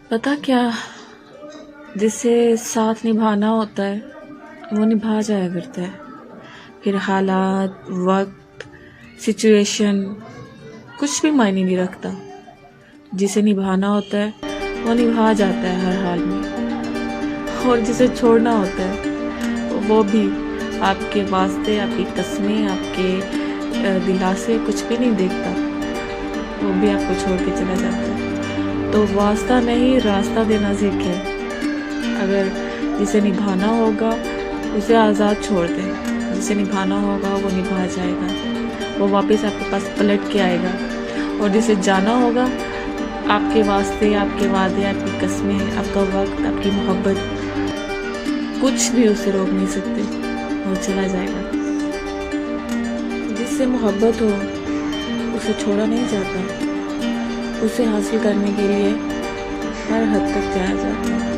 پتہ کیا، جسے ساتھ نبھانا ہوتا ہے وہ نبھا جایا کرتا ہے، پھر حالات، وقت، سچویشن کچھ بھی معنی نہیں رکھتا. جسے نبھانا ہوتا ہے وہ نبھا جاتا ہے ہر حال میں، اور جسے چھوڑنا ہوتا ہے وہ بھی آپ کے واسطے، آپ کی قسمیں، آپ کے دلاسے کچھ بھی نہیں دیکھتا، وہ بھی آپ کو چھوڑ کے چلا جاتا ہے. تو واسطہ نہیں، راستہ دینا سیکھیں. اگر جسے نبھانا ہوگا اسے آزاد چھوڑ دیں، جسے نبھانا ہوگا وہ نبھا جائے گا، وہ واپس آپ کے پاس پلٹ کے آئے گا. اور جسے جانا ہوگا، آپ کے واسطے، آپ کے وعدے، آپ کی قسمیں، آپ کا وقت، آپ کی محبت کچھ بھی اسے روک نہیں سکتے، وہ چلا جائے گا. جس سے محبت ہو اسے چھوڑا نہیں جاتا، اسے حاصل کرنے کے لیے ہر حد تک جایا جاتا ہے.